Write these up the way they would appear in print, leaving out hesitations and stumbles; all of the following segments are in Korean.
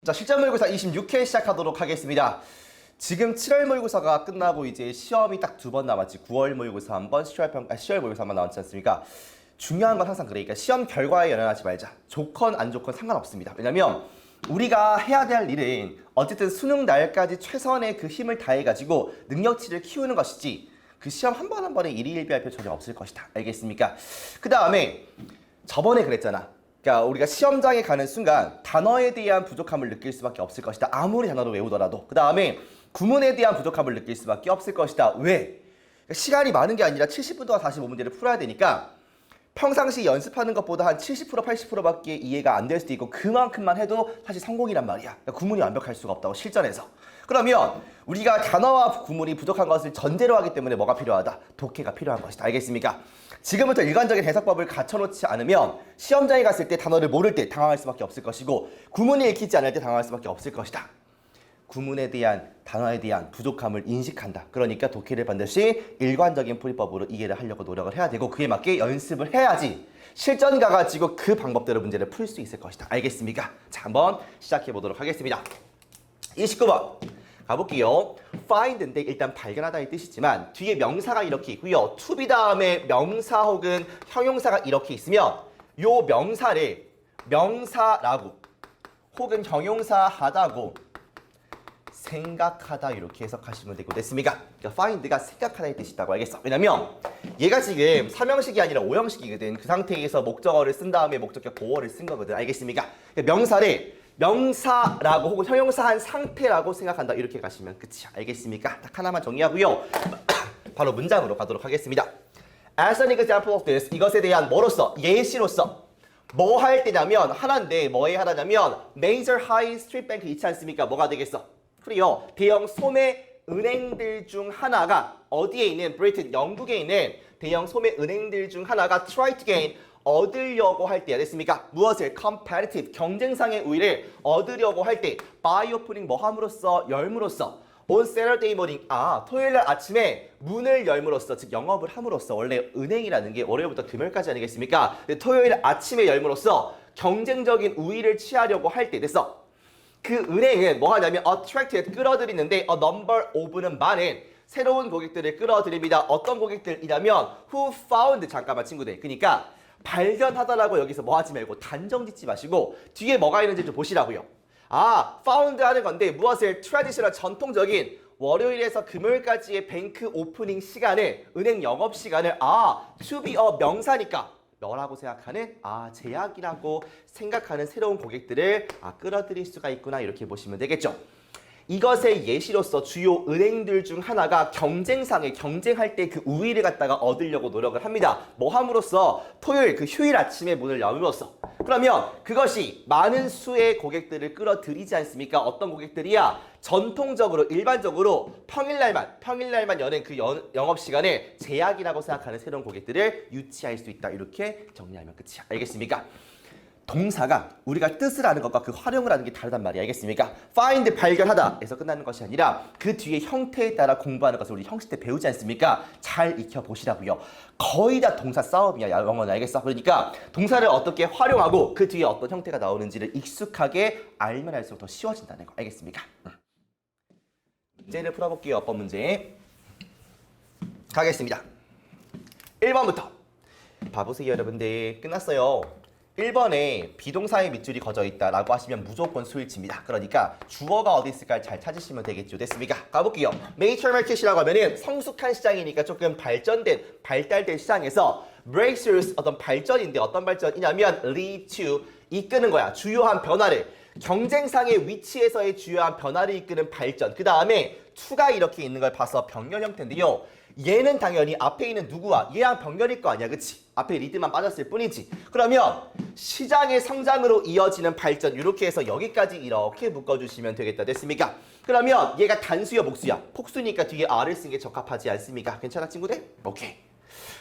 자, 실전 모의고사 26회 시작하도록 하겠습니다. 지금 7월 모의고사가 끝나고 이제 시험이 딱 2번 남았지. 9월 모의고사 한 번, 10월 모의고사 한 번 남았지 않습니까? 중요한 건 항상 그러니까 시험 결과에 연연하지 말자. 좋건 안 좋건 상관없습니다. 왜냐면 우리가 해야 될 일은 어쨌든 수능 날까지 최선의 그 힘을 다해가지고 능력치를 키우는 것이지 그 시험 한 번 한 번에 일희일비할 필요 전혀 없을 것이다. 알겠습니까? 그 다음에 저번에 그랬잖아. 그러니까 우리가 시험장에 가는 순간 단어에 대한 부족함을 느낄 수밖에 없을 것이다. 아무리 단어를 외우더라도. 그 다음에 구문에 대한 부족함을 느낄 수밖에 없을 것이다. 왜? 그러니까 시간이 많은 게 아니라 70분 동안 45문제를 풀어야 되니까 평상시 연습하는 것보다 한 70% 80%밖에 이해가 안 될 수도 있고 그만큼만 해도 사실 성공이란 말이야. 그러니까 구문이 완벽할 수가 없다고 실전에서. 그러면 우리가 단어와 구문이 부족한 것을 전제로 하기 때문에 뭐가 필요하다? 독해가 필요한 것이다. 알겠습니까? 지금부터 일관적인 해석법을 갖춰놓지 않으면 시험장에 갔을 때 단어를 모를 때 당황할 수밖에 없을 것이고 구문이 읽히지 않을 때 당황할 수밖에 없을 것이다. 구문에 대한 단어에 대한 부족함을 인식한다. 그러니까 독해를 반드시 일관적인 풀이법으로 이해를 하려고 노력을 해야 되고 그에 맞게 연습을 해야지 실전 가가지고 그 방법대로 문제를 풀 수 있을 것이다. 알겠습니까? 자, 한번 시작해 보도록 하겠습니다. 29번 가볼게요. find인데 일단 발견하다의 뜻이지만 뒤에 명사가 이렇게 있고요. to be 다음에 명사 혹은 형용사가 이렇게 있으면 요 명사를 명사라고 혹은 형용사하다고 생각하다 이렇게 해석하시면 되고 됐습니까? 그러니까 find가 생각하다의 뜻이 있다고 알겠어. 왜냐면 얘가 지금 3형식이 아니라 5형식이거든. 그 상태에서 목적어를 쓴 다음에 목적격 보어를 쓴 거거든. 알겠습니까? 그러니까 명사를 명사라고 혹은 형용사한 상태라고 생각한다. 이렇게 가시면 끝이야. 알겠습니까? 딱 하나만 정리하고요. 바로 문장으로 가도록 하겠습니다. As an example of this, 이것에 대한 뭐로서? 예시로서. 뭐 할 때냐면 하나인데 뭐에 하나냐면 Major High Street Bank 있지 않습니까? 뭐가 되겠어? 그래요. 대형 소매 은행들 중 하나가 어디에 있는 브리튼, 영국에 있는 대형 소매 은행들 중 하나가 try to gain 얻으려고 할 때야 됐습니까? 무엇을? competitive 경쟁상의 우위를 얻으려고 할 때 by opening 뭐 함으로써 열므로써 on Saturday morning 토요일날 아침에 문을 열므로써 즉 영업을 함으로써 원래 은행이라는 게 월요일부터 금요일까지 아니겠습니까? 토요일 아침에 열므로써 경쟁적인 우위를 취하려고 할 때 됐어. 그 은행은 뭐 하냐면 attracted 끌어들이는데 a number of는 많은 새로운 고객들을 끌어들입니다. 어떤 고객들이냐면 who found 잠깐만 친구들 그러니까 발견하다라고 여기서 뭐 하지 말고 단정 짓지 마시고 뒤에 뭐가 있는지 좀 보시라고요. found 하는 건데 무엇을 traditional 전통적인 월요일에서 금요일까지의 뱅크 오프닝 시간을 은행 영업 시간을 to be a 명사니까 너라고 생각하는 제약이라고 생각하는 새로운 고객들을 끌어들일 수가 있구나 이렇게 보시면 되겠죠. 이것의 예시로서 주요 은행들 중 하나가 경쟁상에 경쟁할 때 그 우위를 갖다가 얻으려고 노력을 합니다. 뭐 함으로써 토요일 그 휴일 아침에 문을 열므로써 그러면 그것이 많은 수의 고객들을 끌어들이지 않습니까? 어떤 고객들이야? 전통적으로 일반적으로 평일날만 여는 그 영업시간에 제약이라고 생각하는 새로운 고객들을 유치할 수 있다. 이렇게 정리하면 끝이야. 알겠습니까? 동사가 우리가 뜻을 아는 것과 그 활용을 하는 게 다르단 말이야. 알겠습니까? find 발견하다 에서 끝나는 것이 아니라 그 뒤에 형태에 따라 공부하는 것을 우리 형식 때 배우지 않습니까? 잘 익혀보시라고요. 거의 다 동사 싸움이야. 영어는 알겠어? 그러니까 동사를 어떻게 활용하고 그 뒤에 어떤 형태가 나오는지를 익숙하게 알면 할수록 더 쉬워진다는 거. 알겠습니까? 문제를 풀어볼게요. 어법 문제 가겠습니다. 1번부터 봐보세요. 여러분들 끝났어요. 1번에 비동사의 밑줄이 거져 있다라고 하시면 무조건 수일치입니다. 그러니까 주어가 어디 있을까 잘 찾으시면 되겠죠. 됐습니까? 가볼게요. Mature market이라고 하면은 성숙한 시장이니까 조금 발달된 시장에서 breakthroughs 어떤 발전인데 어떤 발전이냐면 lead to 이끄는 거야. 주요한 변화를 경쟁상의 위치에서의 주요한 변화를 이끄는 발전. 그 다음에 to가 이렇게 있는 걸 봐서 병렬 형태인데요. 얘는 당연히 앞에 있는 누구와 얘랑 병렬일 거 아니야. 그치? 앞에 리드만 빠졌을 뿐이지. 그러면 시장의 성장으로 이어지는 발전 이렇게 해서 여기까지 이렇게 묶어주시면 되겠다. 됐습니까? 그러면 얘가 단수야 복수야? 복수니까 뒤에 R을 쓴 게 적합하지 않습니까? 괜찮아 친구들? 오케이.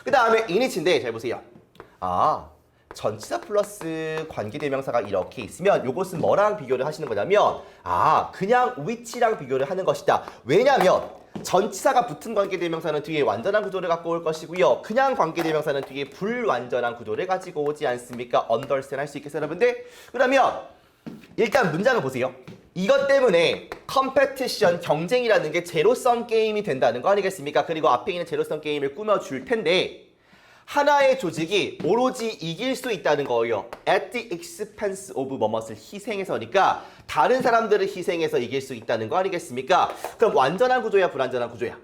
그 다음에 init인데 잘 보세요. 전치사 플러스 관계대명사가 이렇게 있으면 이것은 뭐랑 비교를 하시는 거냐면 그냥 위치랑 비교를 하는 것이다. 왜냐면 전치사가 붙은 관계대명사는 뒤에 완전한 구조를 갖고 올 것이고요. 그냥 관계대명사는 뒤에 불완전한 구조를 가지고 오지 않습니까? understand 할 수 있겠어요, 여러분들? 그러면 일단 문장을 보세요. 이것 때문에 컴페티션, 경쟁이라는 게 제로섬 게임이 된다는 거 아니겠습니까? 그리고 앞에 있는 제로섬 게임을 꾸며줄 텐데 하나의 조직이 오로지 이길 수 있다는 거예요. At the expense of 뭐뭇을 희생해서니까 다른 사람들을 희생해서 이길 수 있다는 거 아니겠습니까? 그럼 완전한 구조야, 불완전한 구조야?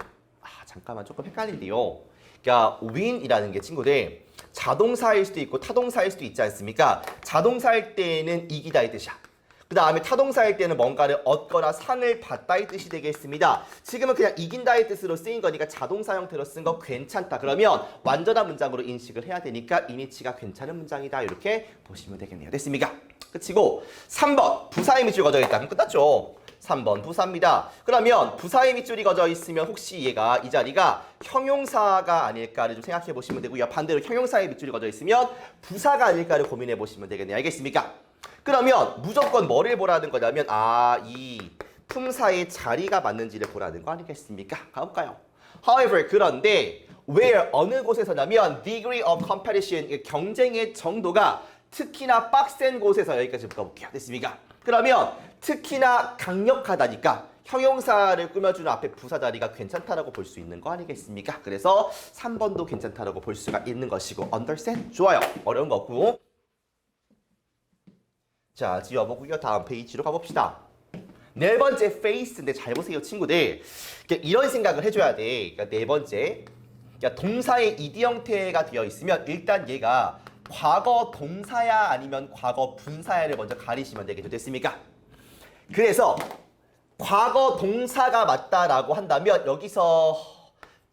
잠깐만 조금 헷갈린데요. 그러니까 win이라는 게 친구들 자동사일 수도 있고 타동사일 수도 있지 않습니까? 자동사일 때는 이기다 이 뜻이야. 그 다음에 타동사일 때는 뭔가를 얻거나 상을 받다 이 뜻이 되겠습니다. 지금은 그냥 이긴다의 뜻으로 쓰인 거니까 자동사 형태로 쓴 거 괜찮다. 그러면 완전한 문장으로 인식을 해야 되니까 이니치가 괜찮은 문장이다. 이렇게 보시면 되겠네요. 됐습니까? 끝이고 3번 부사의 밑줄이 거져 있다. 그럼 끝났죠. 3번 부사입니다. 그러면 부사의 밑줄이 거져 있으면 혹시 얘가 이 자리가 형용사가 아닐까를 좀 생각해 보시면 되고요. 반대로 형용사의 밑줄이 거져 있으면 부사가 아닐까를 고민해 보시면 되겠네요. 알겠습니까? 그러면 무조건 뭐를 보라는 거냐면 이 품사의 자리가 맞는지를 보라는 거 아니겠습니까? 가볼까요? However, 그런데 where 어느 곳에서냐면 degree of competition 경쟁의 정도가 특히나 빡센 곳에서 여기까지 묶어볼게요. 됐습니까? 그러면 특히나 강력하다니까 형용사를 꾸며주는 앞에 부사 자리가 괜찮다라고 볼 수 있는 거 아니겠습니까? 그래서 3번도 괜찮다라고 볼 수가 있는 것이고 understand? 좋아요. 어려운 거 없고 자, 지워보고요. 다음 페이지로 가봅시다. 네 번째 face인데 잘 보세요, 친구들. 이런 생각을 해줘야 돼. 그러니까 네 번째, 동사의 ed 형태가 되어 있으면 일단 얘가 과거 동사야 아니면 과거 분사야를 먼저 가리시면 되겠죠. 됐습니까? 그래서 과거 동사가 맞다라고 한다면 여기서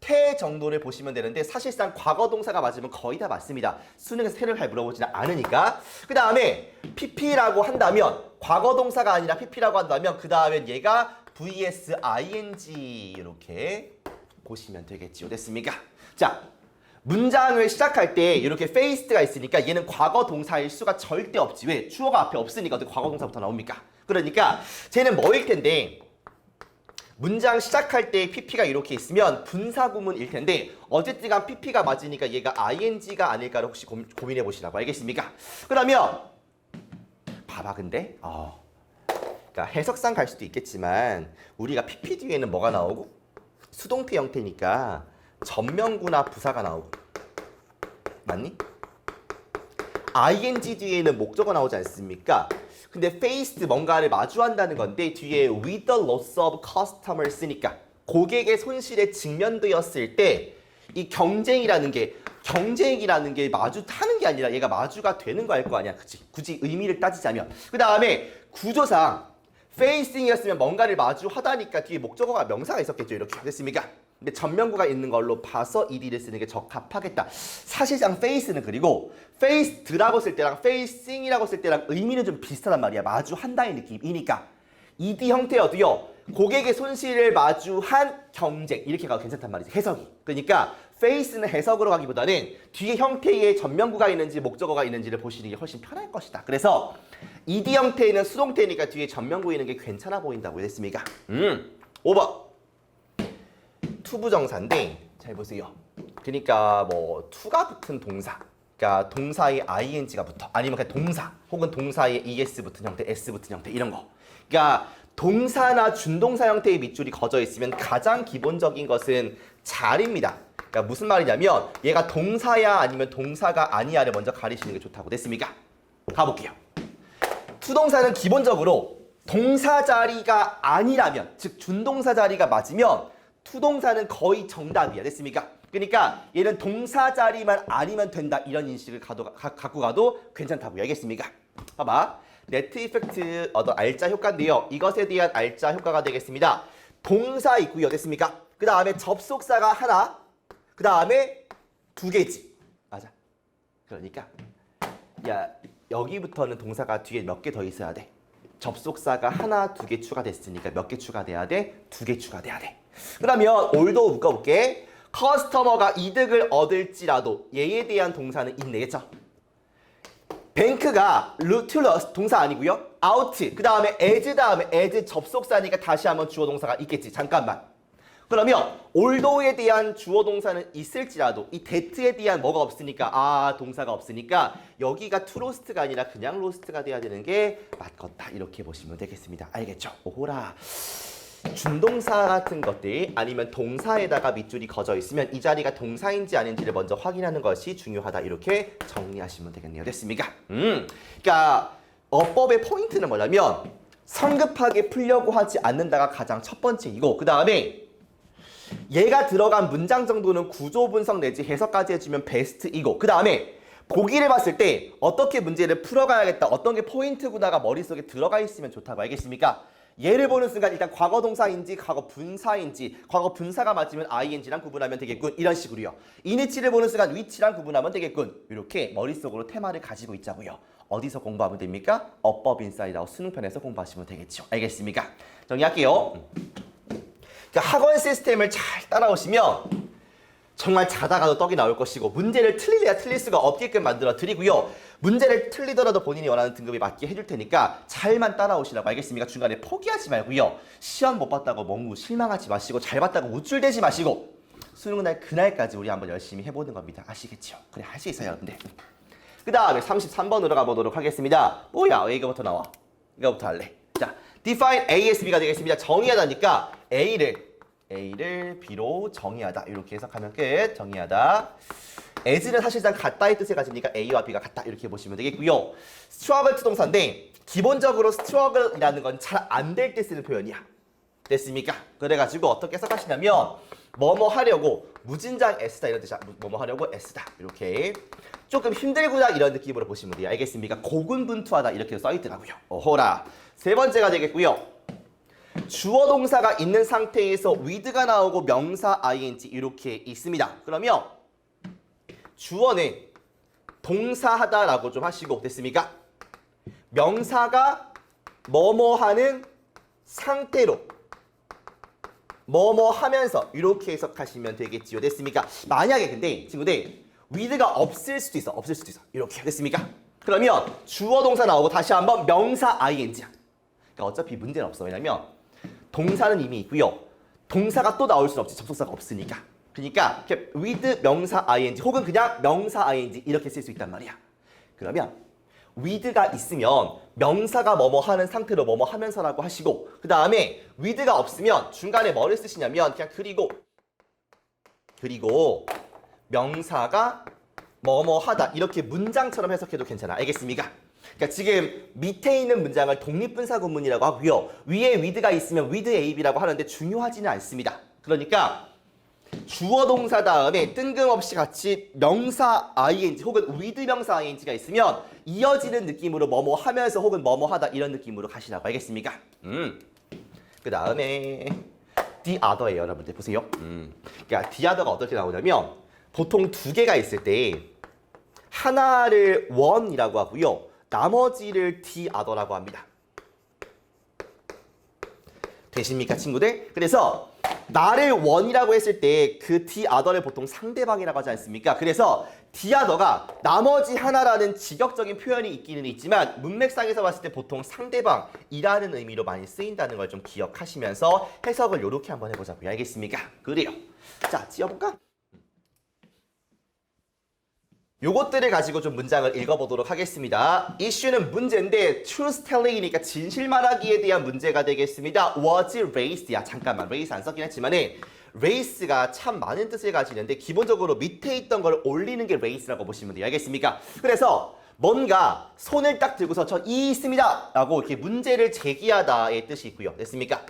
태 정도를 보시면 되는데 사실상 과거 동사가 맞으면 거의 다 맞습니다. 수능에서 태를 잘 물어보지는 않으니까. 그 다음에 pp라고 한다면 과거 동사가 아니라 pp라고 한다면 그 다음엔 얘가 vs ing 이렇게 보시면 되겠지요. 됐습니까? 자, 문장을 시작할 때 이렇게 faced가 있으니까 얘는 과거 동사일 수가 절대 없지. 왜? 주어가 앞에 없으니까 어떻게 과거 동사부터 나옵니까? 그러니까 쟤는 뭐일 텐데 문장 시작할 때 pp가 이렇게 있으면 분사구문일 텐데 어쨌든 간 pp가 맞으니까 얘가 ing가 아닐까를 혹시 고민해 보시라고. 알겠습니까? 그러면 봐봐. 근데 그러니까 해석상 갈 수도 있겠지만 우리가 pp 뒤에는 뭐가 나오고 수동태 형태니까 전명구나 부사가 나오고 맞니? ing 뒤에는 목적어 나오지 않습니까? 근데 faced 뭔가를 마주한다는 건데 뒤에 with the loss of customer 쓰니까 고객의 손실에 직면되었을 때 이 경쟁이라는 게 마주 타는 게 아니라 얘가 마주가 되는 거 알 거 아니야. 그치? 굳이 의미를 따지자면. 그 다음에 구조상 facing이었으면 뭔가를 마주하다니까 뒤에 목적어가 명사가 있었겠죠. 이렇게 됐습니까? 근데 전명구가 있는 걸로 봐서 ed를 쓰는 게 적합하겠다. 사실상 face는 그리고 faced라고 쓸 때랑 facing이라고 쓸 때랑 의미는 좀 비슷하단 말이야. 마주한다의 느낌이니까. ed 형태여도요. 고객의 손실을 마주한 경쟁 이렇게 가도 괜찮단 말이지. 해석이. 그러니까 face는 해석으로 가기보다는 뒤에 형태에 전명구가 있는지 목적어가 있는지를 보시는 게 훨씬 편할 것이다. 그래서 ed 형태는 수동태니까 뒤에 전명구 있는 게 괜찮아 보인다고 했습니까? 5번. 투부정사인데 잘 보세요. 그러니까 뭐 to가 붙은 동사, 그러니까 동사에 ing가 붙어, 아니면 그냥 동사 혹은 동사에 es 붙은 형태, s 붙은 형태 이런 거. 그러니까 동사나 준동사 형태의 밑줄이 거져 있으면 가장 기본적인 것은 잘입니다. 그러니까 무슨 말이냐면 얘가 동사야 아니면 동사가 아니야를 먼저 가리시는 게 좋다고. 됐습니까? 가볼게요. 투동사는 기본적으로 동사 자리가 아니라면, 즉 준동사 자리가 맞으면 투동사는 거의 정답이야. 됐습니까? 그러니까 얘는 동사 자리만 아니면 된다. 이런 인식을 갖고 가도 괜찮다고요. 알겠습니까? 봐봐. 네트 이펙트 어떤 알짜 효과인데요. 이것에 대한 알짜 효과가 되겠습니다. 동사 있고요. 됐습니까? 그 다음에 접속사가 하나, 그 다음에 두 개지. 맞아. 그러니까 야, 여기부터는 동사가 뒤에 몇 개 더 있어야 돼. 접속사가 하나, 두 개 추가됐으니까 몇 개 추가돼야 돼? 두 개 추가돼야 돼. 그러면 올도 묶어볼게. 커스터머가 이득을 얻을지라도 얘에 대한 동사는 있네겠죠? 뱅크가 루툴러스 동사 아니고요. 아우트 그 다음에 as 접속사니까 다시 한번 주어 동사가 있겠지. 잠깐만. 그러면 although에 대한 주어 동사는 있을지라도 이 that에 대한 뭐가 없으니까 동사가 없으니까 여기가 to rost가 아니라 그냥 rost가 돼야 되는 게 맞겠다. 이렇게 보시면 되겠습니다. 알겠죠? 오호라. 준동사 같은 것들 아니면 동사에다가 밑줄이 거져 있으면 이 자리가 동사인지 아닌지를 먼저 확인하는 것이 중요하다. 이렇게 정리하시면 되겠네요. 됐습니까? 그러니까 어법의 포인트는 뭐냐면 성급하게 풀려고 하지 않는다가 가장 첫 번째이고 그 다음에 얘가 들어간 문장 정도는 구조 분석 내지 해석까지 해주면 베스트이고 그 다음에 보기를 봤을 때 어떻게 문제를 풀어가야겠다. 어떤 게 포인트구나가 머릿속에 들어가 있으면 좋다고. 알겠습니까? 얘를 보는 순간 일단 과거 동사인지 과거 분사인지 과거 분사가 맞으면 ing랑 구분하면 되겠군. 이런 식으로요. 이니치를 보는 순간 위치랑 구분하면 되겠군. 이렇게 머릿속으로 테마를 가지고 있자고요. 어디서 공부하면 됩니까? 어법 인사이드 아웃 수능편에서 공부하시면 되겠죠. 알겠습니까? 정리할게요. 그러니까 학원 시스템을 잘 따라오시면 정말 자다가도 떡이 나올 것이고 문제를 틀릴래야 틀릴 수가 없게끔 만들어 드리고요. 문제를 틀리더라도 본인이 원하는 등급에 맞게 해줄 테니까 잘만 따라오시라고. 알겠습니까? 중간에 포기하지 말고요. 시험 못 봤다고 너무 실망하지 마시고 잘 봤다고 우쭐대지 마시고 수능날 그날까지 우리 한번 열심히 해보는 겁니다. 아시겠죠? 그래 할 수 있어요 여러분들. 그 다음에 33번으로 가보도록 하겠습니다. 뭐야 왜 이거부터 나와? 이거부터 할래. 자, define ASB가 되겠습니다. 정의하다니까 A를 B로 정의하다. 이렇게 해석하면 끝. 정의하다. as는 사실상 같다의 뜻을 가지니까 A와 B가 같다. 이렇게 보시면 되겠고요. struggle 투동사인데 기본적으로 struggle이라는 건 잘 안 될 때 쓰는 표현이야. 됐습니까? 그래가지고 어떻게 해석하시냐면 뭐뭐 하려고 무진장 S다 이런 뜻이야. 뭐뭐 하려고 S다. 이렇게 조금 힘들구나 이런 느낌으로 보시면 돼요. 알겠습니까? 고군분투하다 이렇게 써있더라고요. 어허라. 세 번째가 되겠고요. 주어 동사가 있는 상태에서 with가 나오고 명사 ing 이렇게 있습니다. 그러면 주어는 동사하다라고 좀 하시고 됐습니까? 명사가 뭐뭐 하는 상태로 뭐뭐 하면서 이렇게 해석하시면 되겠지요. 됐습니까? 만약에 근데 친구들 with가 없을 수도 있어. 이렇게 됐습니까? 그러면 주어 동사 나오고 다시 한번 명사 ing야. 그러니까 어차피 문제는 없어. 왜냐면 동사는 이미 있고요. 동사가 또 나올 수는 없지. 접속사가 없으니까. 그러니까 이렇게 with 명사 ing 혹은 그냥 명사 ing 이렇게 쓸 수 있단 말이야. 그러면 with가 있으면 명사가 뭐뭐 하는 상태로 뭐뭐 하면서라고 하시고 그 다음에 with가 없으면 중간에 뭐를 쓰시냐면 그냥 그리고 명사가 뭐뭐 하다 이렇게 문장처럼 해석해도 괜찮아. 알겠습니까? 그러니까 지금 밑에 있는 문장을 독립분사 구문이라고 하고요. 위에 with가 있으면 with AB라고 하는데 중요하지는 않습니다. 그러니까 주어 동사 다음에 뜬금없이 같이 명사 ing 혹은 with 명사 ing가 있으면 이어지는 느낌으로 뭐뭐 하면서 혹은 뭐뭐 하다 이런 느낌으로 가시라고. 알겠습니까? 그 다음에 the other예요. 여러분들 보세요. 그러니까 the other가 어떻게 나오냐면 보통 두 개가 있을 때 하나를 one이라고 하고요. 나머지를 the other라고 합니다. 되십니까 친구들? 그래서 나를 one이라고 했을 때 그 the other를 보통 상대방이라고 하지 않습니까? 그래서 the other가 나머지 하나라는 직역적인 표현이 있기는 있지만 문맥상에서 봤을 때 보통 상대방이라는 의미로 많이 쓰인다는 걸 좀 기억하시면서 해석을 이렇게 한번 해보자고요. 알겠습니까? 그래요. 자, 지어볼까? 요것들을 가지고 좀 문장을 읽어보도록 하겠습니다. 이슈는 문제인데 truth telling이니까 진실 말하기에 대한 문제가 되겠습니다. was race야. 잠깐만 race 안 썼긴 했지만은 race가 참 많은 뜻을 가지는데 기본적으로 밑에 있던 걸 올리는 게 race라고 보시면 돼요. 알겠습니까? 그래서 뭔가 손을 딱 들고서 저 이 있습니다 라고 이렇게 문제를 제기하다의 뜻이 있고요. 됐습니까?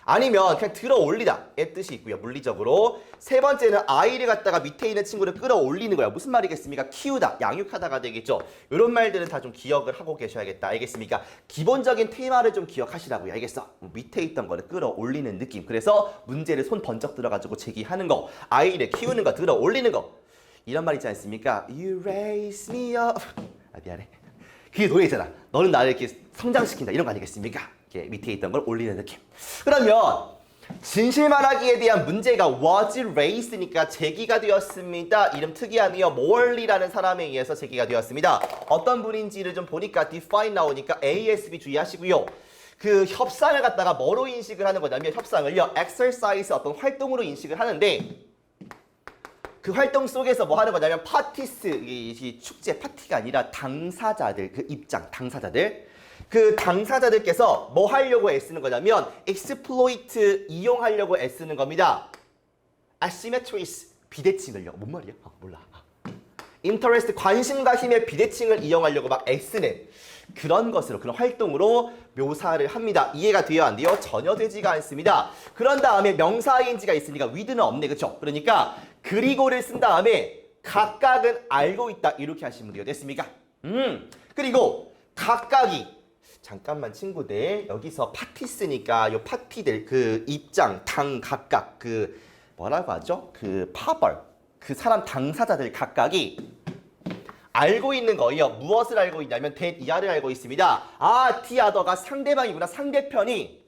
아니면 그냥 들어 올리다의 뜻이 있고요. 물리적으로. 세 번째는 아이를 갖다가 밑에 있는 친구를 끌어올리는 거야. 무슨 말이겠습니까? 키우다, 양육하다가 되겠죠. 이런 말들은 다 좀 기억을 하고 계셔야겠다. 알겠습니까? 기본적인 테마를 좀 기억하시라고요. 알겠어? 밑에 있던 거를 끌어올리는 느낌. 그래서 문제를 손 번쩍 들어가지고 제기하는 거. 아이를 키우는 거, 들어 올리는 거. 이런 말 있지 않습니까? You raise me up. 아, 미안해. 그게 노래 있잖아. 너는 나를 이렇게 성장시킨다. 이런 거 아니겠습니까? 밑에 있던 걸 올리는 느낌. 그러면 진실 말하기에 대한 문제가 was raised니까 제기가 되었습니다. 이름 특이하네요. 모얼리라는 사람에 의해서 제기가 되었습니다. 어떤 분인지를 좀 보니까 define 나오니까 ASB 주의하시고요. 그 협상을 갖다가 뭐로 인식을 하는 거냐면 협상을요. exercise 어떤 활동으로 인식을 하는데 그 활동 속에서 뭐 하는 거냐면 파티스 이 축제 파티가 아니라 당사자들 그 입장 당사자들 그 당사자들께서 뭐 하려고 애쓰는 거냐면 exploit 이용하려고 애쓰는 겁니다. asymmetries 비대칭을요. 뭔 말이야? 몰라. interest 관심과 힘의 비대칭을 이용하려고 막 애쓰는 그런 것으로 그런 활동으로 묘사를 합니다. 이해가 돼요? 안 돼요? 전혀 되지가 않습니다. 그런 다음에 명사 ing가 있으니까 with는 없네. 그렇죠? 그러니까 그리고를 쓴 다음에 각각은 알고 있다. 이렇게 하시면 돼요. 됐습니까? 그리고 각각이 잠깐만 친구들 여기서 파티 쓰니까 요 파티들 그 입장 당 각각 그 뭐라고 하죠? 그 파벌 그 사람 당사자들 각각이 알고 있는 거예요. 무엇을 알고 있냐면 that 이하를 알고 있습니다. 아, the other가 상대방이구나. 상대편이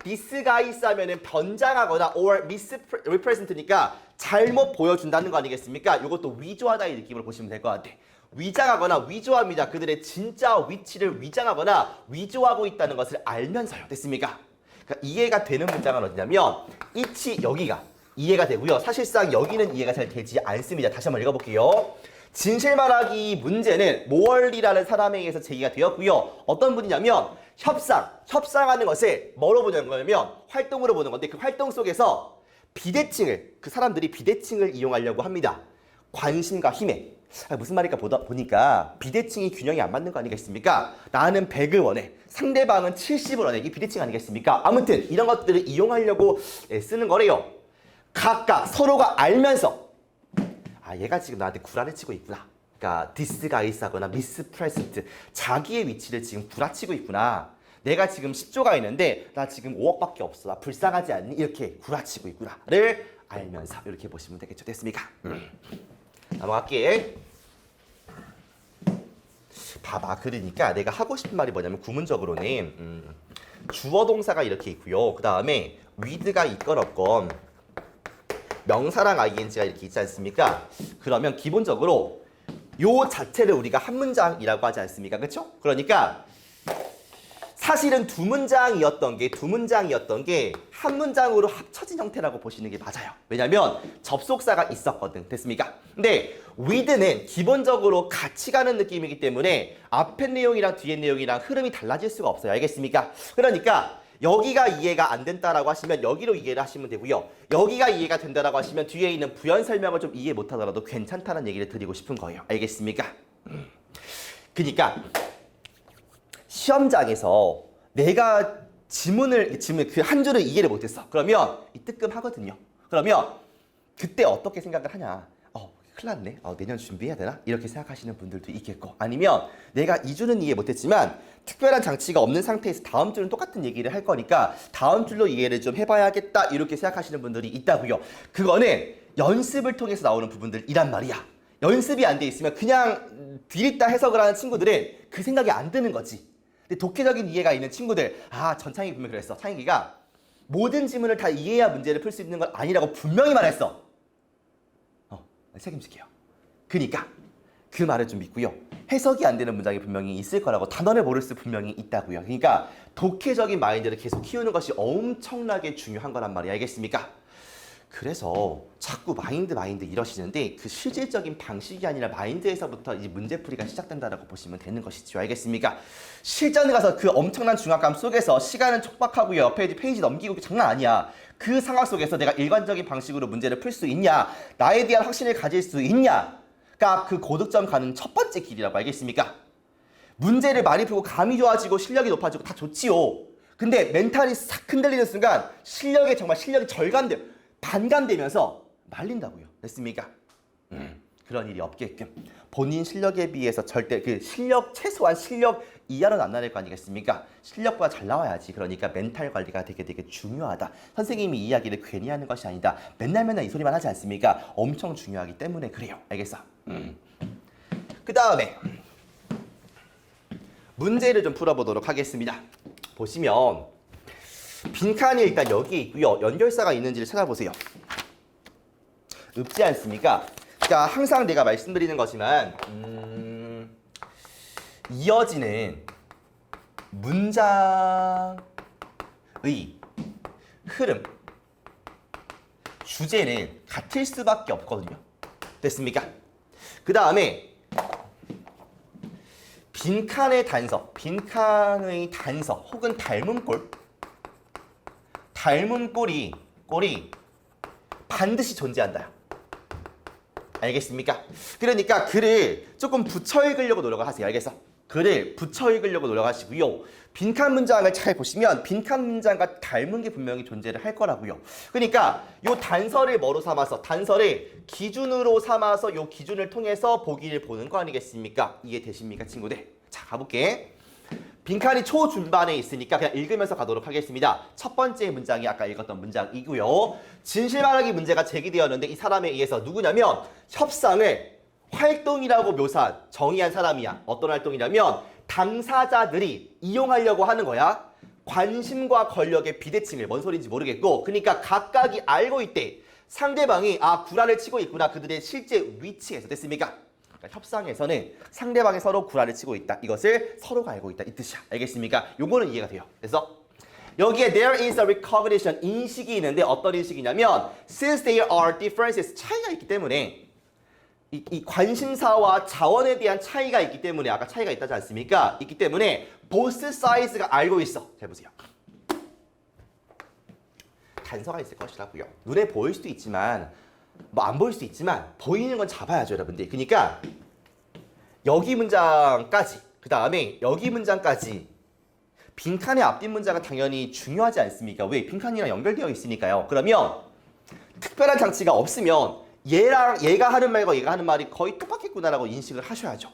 disguise 하면은 변장하거나 or misrepresent니까 잘못 보여준다는 거 아니겠습니까? 이것도 위조하다의 느낌으로 보시면 될 것 같아. 위장하거나 위조합니다. 그들의 진짜 위치를 위장하거나 위조하고 있다는 것을 알면서요. 됐습니까? 그러니까 이해가 되는 문장은 어디냐면 이치 여기가 이해가 되고요. 사실상 여기는 이해가 잘 되지 않습니다. 다시 한번 읽어볼게요. 진실 말하기 문제는 모얼리라는 사람에 의해서 제기가 되었고요. 어떤 분이냐면 협상하는 것을 뭐로 보는 거냐면 활동으로 보는 건데 그 활동 속에서 비대칭을 그 사람들이 비대칭을 이용하려고 합니다. 관심과 힘에 무슨 말일까 보니까 비대칭이 균형이 안 맞는 거 아니겠습니까? 나는 100을 원해. 상대방은 70을 원해. 이게 비대칭 아니겠습니까? 아무튼 이런 것들을 이용하려고 쓰는 거래요. 각각 서로가 알면서 아 얘가 지금 나한테 구라를 치고 있구나. 그러니까 디스가이스하거나 미스프레센트 자기의 위치를 지금 구라치고 있구나. 내가 지금 10조가 있는데 나 지금 5억밖에 없어. 나 불쌍하지 않니? 이렇게 구라치고 있구나를 알면서 이렇게 보시면 되겠죠. 됐습니까? 넘어갈게. 봐봐. 그러니까 내가 하고 싶은 말이 뭐냐면 구문적으로는 주어 동사가 이렇게 있고요. 그 다음에 with가 있건 명사랑 ing가 이렇게 있지 않습니까? 그러면 기본적으로 요 자체를 우리가 한 문장이라고 하지 않습니까? 그렇죠? 그러니까 사실은 두 문장이었던 게 한 문장으로 합쳐진 형태라고 보시는 게 맞아요. 왜냐면 접속사가 있었거든. 됐습니까? 근데 with는 기본적으로 같이 가는 느낌이기 때문에 앞에 내용이랑 뒤에 내용이랑 흐름이 달라질 수가 없어요. 알겠습니까? 그러니까 여기가 이해가 안 된다라고 하시면 여기로 이해를 하시면 되고요. 여기가 이해가 된다라고 하시면 뒤에 있는 부연 설명을 좀 이해 못하더라도 괜찮다는 얘기를 드리고 싶은 거예요. 알겠습니까? 그러니까 시험장에서 내가 지문 그 한 줄을 이해를 못했어. 그러면 이 뜨끔하거든요. 그러면 그때 어떻게 생각을 하냐? 큰일 났네. 내년 준비해야 되나? 이렇게 생각하시는 분들도 있겠고 아니면 내가 이 줄은 이해 못했지만 특별한 장치가 없는 상태에서 다음 줄은 똑같은 얘기를 할 거니까 다음 줄로 이해를 좀 해봐야겠다 이렇게 생각하시는 분들이 있다고요. 그거는 연습을 통해서 나오는 부분들이란 말이야. 연습이 안 돼 있으면 그냥 뒤있다 해석을 하는 친구들은 그 생각이 안 드는 거지. 근데 독해적인 이해가 있는 친구들 전창희 분명히 그랬어. 창희가 모든 지문을 다 이해해야 문제를 풀 수 있는 건 아니라고 분명히 말했어. 책임질게요. 그러니까 그 말을 좀 믿고요. 해석이 안 되는 문장이 분명히 있을 거라고 단어를 모를 수 분명히 있다고요. 그러니까 독해적인 마인드를 계속 키우는 것이 엄청나게 중요한 거란 말이야. 알겠습니까? 그래서 자꾸 마인드 이러시는데 그 실질적인 방식이 아니라 마인드에서부터 이제 문제풀이가 시작된다라고 보시면 되는 것이죠. 알겠습니까? 실전에 가서 그 엄청난 중압감 속에서 시간은 촉박하고요. 옆에 페이지 넘기고 장난 아니야. 그 상황 속에서 내가 일관적인 방식으로 문제를 풀 수 있냐? 나에 대한 확신을 가질 수 있냐?가 그 고득점 가는 첫 번째 길이라고. 알겠습니까? 문제를 많이 풀고 감이 좋아지고 실력이 높아지고 다 좋지요. 근데 멘탈이 싹 흔들리는 순간 실력이 반감되면서 말린다고요. 됐습니까? 그런 일이 없게끔 본인 실력에 비해서 절대 최소한 실력 이하로는 안 나갈 거 아니겠습니까? 실력보다 잘 나와야지. 그러니까 멘탈 관리가 되게 중요하다. 선생님이 이야기를 괜히 하는 것이 아니다. 맨날 이 소리만 하지 않습니까? 엄청 중요하기 때문에 그래요. 알겠어? 그 다음에 문제를 좀 풀어보도록 하겠습니다. 보시면 빈칸이 일단 여기 있고요. 연결사가 있는지를 찾아보세요. 없지 않습니까? 그러니까 항상 내가 말씀드리는 거지만 이어지는 문장의 흐름, 주제는 같을 수밖에 없거든요. 됐습니까? 그 다음에 빈칸의 단서, 빈칸의 단서 혹은 닮은 꼴이 반드시 존재한다. 알겠습니까? 그러니까 글을 조금 붙여 읽으려고 노력을 하세요. 알겠어? 글을 붙여 읽으려고 노력하시고요. 빈칸 문장을 잘 보시면 빈칸 문장과 닮은 게 분명히 존재를 할 거라고요. 그러니까 요 단서를 뭐로 삼아서, 단서를 기준으로 삼아서 요 기준을 통해서 보기를 보는 거 아니겠습니까? 이해되십니까, 친구들? 자, 가볼게. 빈칸이 초중반에 있으니까 그냥 읽으면서 가도록 하겠습니다. 첫 번째 문장이 아까 읽었던 문장이고요. 진실 말하기 문제가 제기되었는데 이 사람에 의해서 누구냐면 협상을 활동이라고 묘사한 정의한 사람이야. 어떤 활동이냐면 당사자들이 이용하려고 하는 거야. 관심과 권력의 비대칭을, 뭔 소리인지 모르겠고, 그러니까 각각이 알고 있대. 상대방이 구라를 치고 있구나. 그들의 실제 위치에서. 됐습니까? 그러니까 협상에서는 상대방이 서로 구라를 치고 있다. 이것을 서로가 알고 있다. 이 뜻이야. 알겠습니까? 요거는 이해가 돼요. 그래서 여기에 there is a recognition, 인식이 있는데 어떤 인식이냐면 since there are differences, 차이가 있기 때문에 이 관심사와 자원에 대한 차이가 있기 때문에, 아까 차이가 있다지 않습니까? 있기 때문에 both sides가 알고 있어. 잘 보세요. 단서가 있을 것이라고요. 눈에 보일 수도 있지만 뭐 안 보일 수도 있지만 보이는 건 잡아야죠, 여러분들. 그러니까 여기 문장까지, 그 다음에 여기 문장까지 빈칸의 앞뒷 문장은 당연히 중요하지 않습니까? 왜? 빈칸이랑 연결되어 있으니까요. 그러면 특별한 장치가 없으면 얘가 하는 말과 얘가 하는 말이 거의 똑같겠구나라고 인식을 하셔야죠.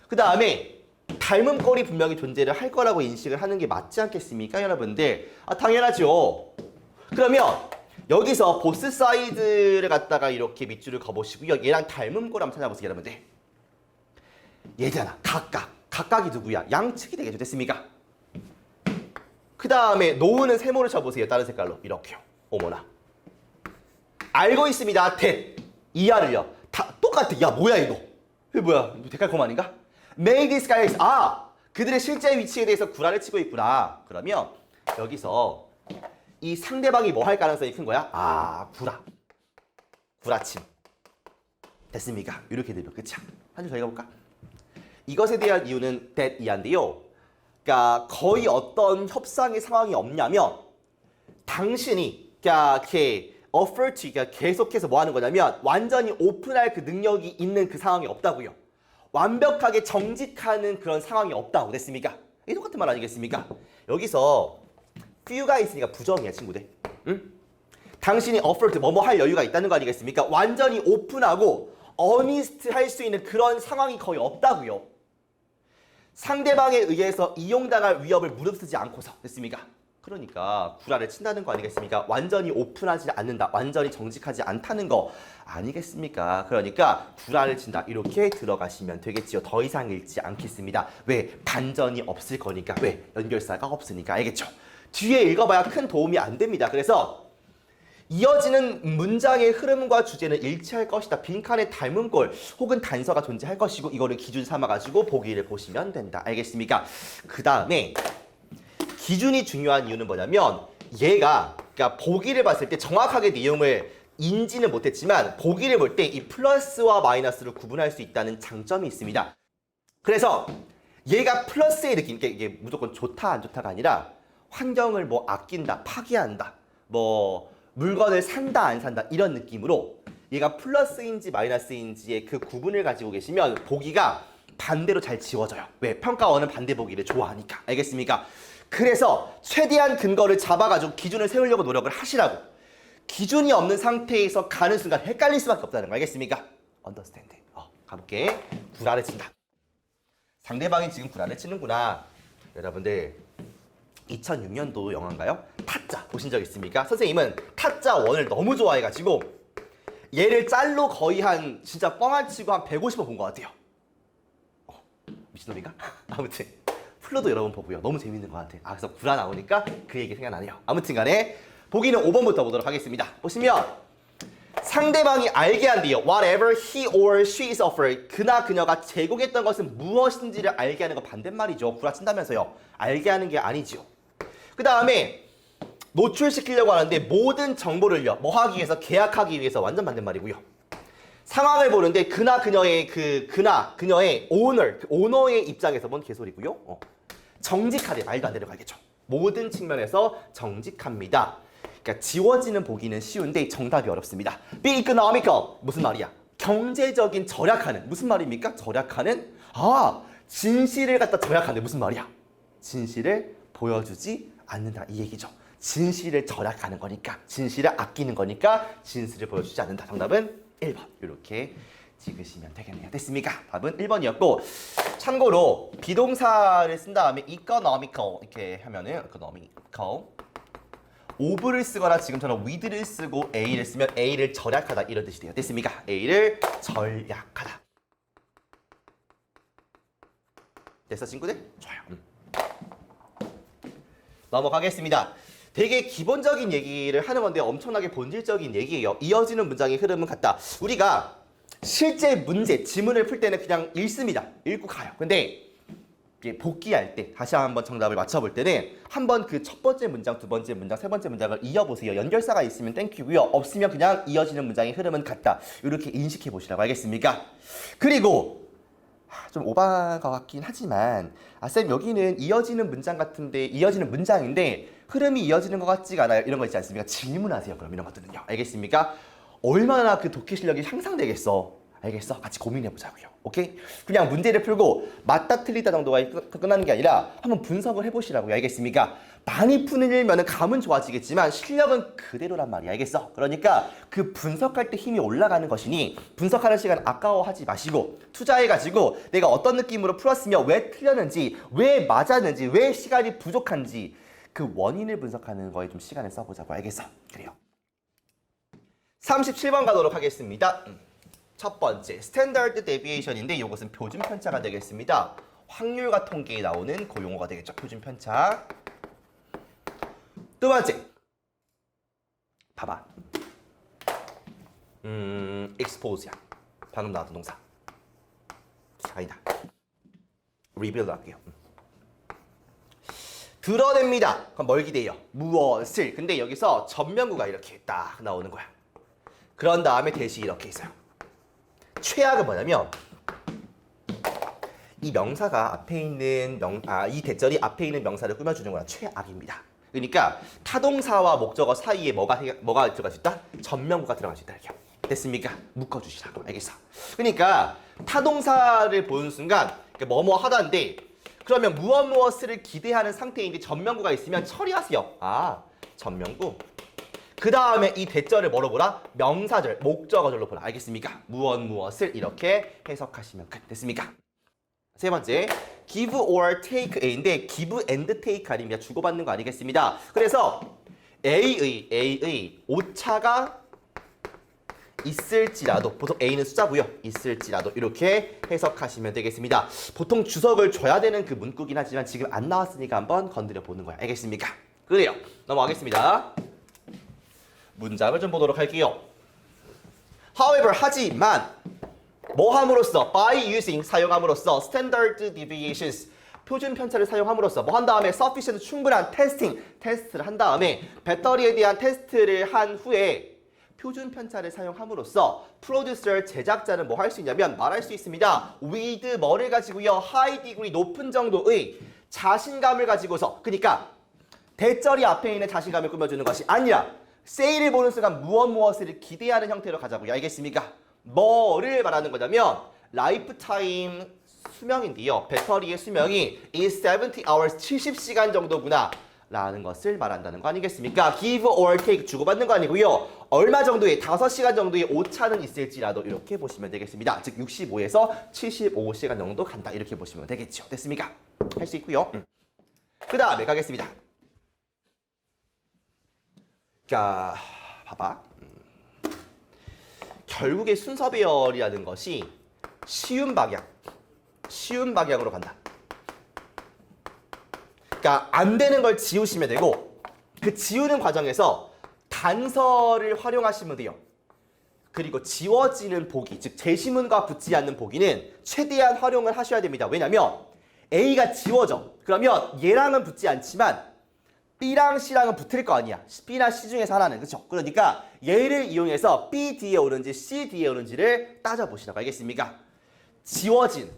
그 다음에 닮은 꼴이 분명히 존재를 할 거라고 인식을 하는 게 맞지 않겠습니까, 여러분들? 당연하죠. 그러면 여기서 보스 사이드를 갖다가 이렇게 밑줄을 그어보시고요. 얘랑 닮은 꼴 한번 찾아보세요, 여러분들. 얘잖아. 각각이 누구야? 양측이 되겠죠. 됐습니까? 그 다음에 노우는 세모를 쳐보세요. 다른 색깔로. 이렇게요. 어머나. 알고 있습니다. 이하를요. 다 똑같아. 야, 뭐야 이거? 이게 뭐야? 데칼콤 아닌가? Make these guys. 그들의 실제 위치에 대해서 구라를 치고 있구나. 그러면 여기서 이 상대방이 뭐 할 가능성이 큰 거야? 구라침. 됐습니까? 이렇게 되면 끝이야. 한 줄 더 읽어볼까? 이것에 대한 이유는 that 이하인데요. 그러니까 거의 어떤 협상의 상황이 없냐면 당신이 이렇게 어퍼트, 그러니까 계속해서 뭐 하는 거냐면 완전히 오픈할 그 능력이 있는 그 상황이 없다고요. 완벽하게 정직하는 그런 상황이 없다고. 됐습니까? 이게 똑같은 말 아니겠습니까? 여기서 few가 있으니까 부정이야, 친구들. 응? 당신이 어퍼트, 뭐뭐 할 여유가 있다는 거 아니겠습니까? 완전히 오픈하고 어니스트 할 수 있는 그런 상황이 거의 없다고요. 상대방에 의해서 이용당할 위협을 무릅쓰지 않고서. 됐습니까? 그러니까 구라를 친다는 거 아니겠습니까? 완전히 오픈하지 않는다. 완전히 정직하지 않다는 거 아니겠습니까? 그러니까 구라를 친다. 이렇게 들어가시면 되겠지요. 더 이상 읽지 않겠습니다. 왜? 반전이 없을 거니까. 왜? 연결사가 없으니까. 알겠죠? 뒤에 읽어봐야 큰 도움이 안 됩니다. 그래서 이어지는 문장의 흐름과 주제는 일치할 것이다. 빈칸에 닮은 꼴 혹은 단서가 존재할 것이고 이거를 기준 삼아가지고 보기를 보시면 된다. 알겠습니까? 그 다음에 기준이 중요한 이유는 뭐냐면 얘가 그러니까 보기를 봤을 때 정확하게 내용을 인지는 못했지만 보기를 볼 때 이 플러스와 마이너스를 구분할 수 있다는 장점이 있습니다. 그래서 얘가 플러스의 느낌, 이게 무조건 좋다 안 좋다가 아니라 환경을 뭐 아낀다, 파괴한다, 뭐 물건을 산다 안 산다 이런 느낌으로 얘가 플러스인지 마이너스인지의 그 구분을 가지고 계시면 보기가 반대로 잘 지워져요. 왜? 평가원은 반대 보기를 좋아하니까. 알겠습니까? 그래서 최대한 근거를 잡아가지고 기준을 세우려고 노력을 하시라고. 기준이 없는 상태에서 가는 순간 헷갈릴 수밖에 없다는 거 알겠습니까? understand. 가볼게. 구라를 친다. 상대방이 지금 구라를 치는구나. 여러분들 2006년도 영화인가요? 타짜 보신 적 있습니까? 선생님은 타짜 1을 너무 좋아해가지고 얘를 짤로 거의 한 진짜 뻥안 치고 한 150번 본 것 같아요. 미친놈인가? 아무튼 플로도 여러 번 보고요. 너무 재밌는 것 같아. 그래서 구라 나오니까 그 얘기 생각나네요. 아무튼 간에 보기는 5번부터 보도록 하겠습니다. 보시면 상대방이 알게 한대요. Whatever he or she is offered. 그나 그녀가 제공했던 것은 무엇인지를 알게 하는 거 반대말이죠. 구라친다면서요. 알게 하는 게 아니죠. 그 다음에 노출시키려고 하는데 모든 정보를요. 뭐 하기 위해서? 계약하기 위해서. 완전 반대말이고요. 상황을 보는데 그나 그녀의 그녀의 오너의 입장에서 뭔 개소리고요. 정직하대. 말도 안 되는 거 알겠죠. 모든 측면에서 정직합니다. 그러니까 지워지는 보기는 쉬운데 정답이 어렵습니다. Be economical. 무슨 말이야? 경제적인 절약하는. 무슨 말입니까? 절약하는? 진실을 갖다 절약하는. 무슨 말이야? 진실을 보여주지 않는다. 이 얘기죠. 진실을 절약하는 거니까, 진실을 아끼는 거니까 진실을 보여주지 않는다. 정답은 1번. 이렇게 찍으시면 되겠네요. 됐습니까? 답은 1번이었고, 참고로 비동사를 쓴 다음에 economical 이렇게 하면은 economical of를 쓰거나 지금처럼 with를 쓰고 a를 쓰면 a를 절약하다 이런 뜻이 돼요. 됐습니까? a를 절약하다. 됐어 친구들? 좋아요. 넘어가겠습니다. 되게 기본적인 얘기를 하는 건데 엄청나게 본질적인 얘기예요. 이어지는 문장의 흐름은 같다. 우리가 실제 문제, 지문을 풀 때는 그냥 읽습니다. 읽고 가요. 근데 복귀할 때 다시 한번 정답을 맞춰볼 때는 한번 그 첫 번째 문장, 두 번째 문장, 세 번째 문장을 이어보세요. 연결사가 있으면 땡큐고요. 없으면 그냥 이어지는 문장의 흐름은 같다. 이렇게 인식해 보시라고. 알겠습니까? 그리고 좀 오버한 것 같긴 하지만 쌤 여기는 이어지는 문장 같은데 이어지는 문장인데 흐름이 이어지는 것 같지가 않아요. 이런 거 있지 않습니까? 질문하세요. 그럼 이런 것들은요. 알겠습니까? 얼마나 그 독해 실력이 향상되겠어. 알겠어? 같이 고민해보자고요. 오케이? 그냥 문제를 풀고 맞다 틀리다 정도가 끝나는 게 아니라 한번 분석을 해보시라고요. 알겠습니까? 많이 풀면 감은 좋아지겠지만 실력은 그대로란 말이야. 알겠어? 그러니까 그 분석할 때 힘이 올라가는 것이니 분석하는 시간 아까워하지 마시고 투자해가지고 내가 어떤 느낌으로 풀었으며 왜 틀렸는지, 왜 맞았는지, 왜 시간이 부족한지 그 원인을 분석하는 거에 좀 시간을 써보자고. 알겠어? 그래요. 37번 가도록 하겠습니다. 첫 번째, 스탠다드 데비에이션인데 이것은 표준 편차가 되겠습니다. 확률과 통계에 나오는 그 용어가 되겠죠. 표준 편차. 두 번째, 봐봐. expose야. 방금 나왔던 동사. 아니다. reveal 할게요. 드러냅니다. 그럼 뭘 기대해요? 무엇을. 근데 여기서 전면구가 이렇게 딱 나오는 거야. 그런 다음에 대시 이렇게 있어요. 최악은 뭐냐면 이 명사가 앞에 있는 이 대절이 앞에 있는 명사를 꾸며주는 거라 최악입니다. 그러니까 타동사와 목적어 사이에 뭐가 들어갈 수 있다? 전면구가 들어갈 수 있다. 이렇게. 됐습니까? 묶어주시라고. 알겠어? 그러니까 타동사를 보는 순간 뭐뭐 하다인데 그러면 무엇을 기대하는 상태인데 전면구가 있으면 처리하세요. 전면구. 그 다음에 이 대절을 뭐로 보라? 명사절, 목적어절로 보라. 알겠습니까? 무엇을 이렇게 해석하시면 끝. 됐습니까? 세 번째, give or take A인데 give and take 아닙니다. 주고받는 거 아니겠습니다. 그래서 A의 오차가 있을지라도, 보통 A는 숫자고요. 있을지라도 이렇게 해석하시면 되겠습니다. 보통 주석을 줘야 되는 그 문구긴 하지만 지금 안 나왔으니까 한번 건드려 보는 거야. 알겠습니까? 그래요. 넘어가겠습니다. 문장을 좀 보도록 할게요. However, 하지만 뭐 함으로써? By using, 사용함으로써 Standard deviations, 표준 편차를 사용함으로써 뭐 한 다음에 sufficient, 충분한 테스트를 한 다음에 배터리에 대한 테스트를 한 후에 표준 편차를 사용함으로써 프로듀서, 제작자는 뭐 할 수 있냐면 말할 수 있습니다. with 뭐를 가지고요. high degree, 높은 정도의 자신감을 가지고서, 그러니까 대절이 앞에 있는 자신감을 꾸며주는 것이 아니라 세일을 보는 순간 무엇을 기대하는 형태로 가자고요. 알겠습니까? 뭐를 말하는 거냐면 라이프타임 수명인데요. 배터리의 수명이 is 70 hours, 70시간 정도구나 라는 것을 말한다는 거 아니겠습니까? give or take, 주고받는 거 아니고요. 얼마 정도의, 5시간 정도의 오차는 있을지라도 이렇게 보시면 되겠습니다. 즉 65에서 75시간 정도 간다 이렇게 보시면 되겠죠. 됐습니까? 할 수 있고요. 그 다음에 가겠습니다. 자, 봐봐. 결국에 순서 배열이라는 것이 쉬운 방향으로 간다. 그러니까 안 되는 걸 지우시면 되고 그 지우는 과정에서 단서를 활용하시면 돼요. 그리고 지워지는 보기, 즉 제시문과 붙지 않는 보기는 최대한 활용을 하셔야 됩니다. 왜냐면 A가 지워져. 그러면 얘랑은 붙지 않지만 B랑 C랑은 붙을 거 아니야. B나 C 중에서 하나는. 그렇죠? 그러니까 얘를 이용해서 B 뒤에 오는지 C 뒤에 오는지를 따져보시라고. 알겠습니까? 지워진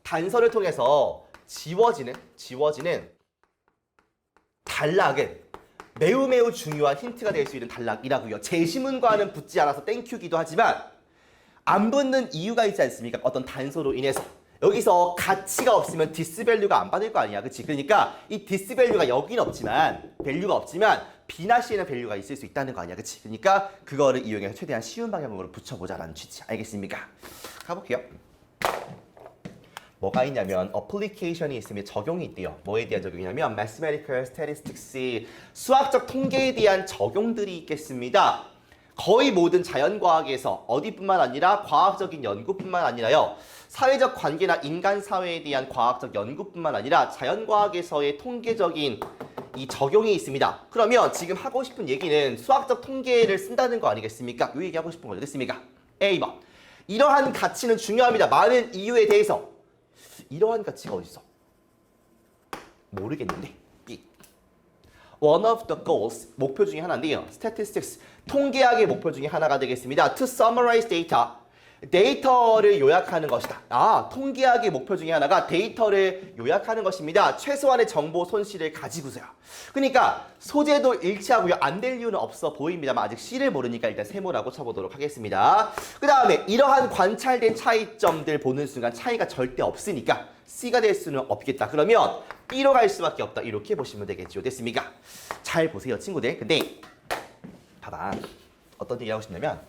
단서를 통해서 지워지는 단락은 매우 중요한 힌트가 될 수 있는 단락이라고요. 제시문과는 붙지 않아서 땡큐기도 하지만 안 붙는 이유가 있지 않습니까? 어떤 단서로 인해서. 여기서 가치가 없으면 디스밸류가 안 받을 거 아니야. 그치? 그러니까 이 디스밸류가 여기는 없지만 밸류가 없지만 B나 C에는 밸류가 있을 수 있다는 거 아니야. 그치? 그러니까 그거를 이용해서 최대한 쉬운 방향으로 붙여보자라는 취지. 알겠습니까? 가볼게요. 뭐가 있냐면 어플리케이션이 있으면 적용이 있대요. 뭐에 대한 적용이냐면 Mathematical Statistics, 수학적 통계에 대한 적용들이 있겠습니다. 거의 모든 자연과학에서 어디뿐만 아니라 과학적인 연구뿐만 아니라요. 사회적 관계나 인간 사회에 대한 과학적 연구뿐만 아니라 자연과학에서의 통계적인 이 적용이 있습니다. 그러면 지금 하고 싶은 얘기는 수학적 통계를 쓴다는 거 아니겠습니까? 이 얘기하고 싶은 거죠. 됐습니까? A번. 이러한 가치는 중요합니다. 많은 이유에 대해서. 이러한 가치가 어디 있어? 모르겠는데. B. One of the goals, 목표 중에 하나인데요. Statistics, 통계학의 목표 중에 하나가 되겠습니다. To summarize data, 데이터를 요약하는 것이다. 통계학의 목표 중에 하나가 데이터를 요약하는 것입니다. 최소한의 정보 손실을 가지고서요. 그러니까 소재도 일치하고요. 안 될 이유는 없어 보입니다만 아직 C를 모르니까 일단 세모라고 쳐보도록 하겠습니다. 그 다음에 이러한 관찰된 차이점들 보는 순간 차이가 절대 없으니까 C가 될 수는 없겠다. 그러면 B로 갈 수밖에 없다. 이렇게 보시면 되겠죠. 됐습니까? 잘 보세요, 친구들. 근데 봐봐. 어떤 얘기 하고 싶냐면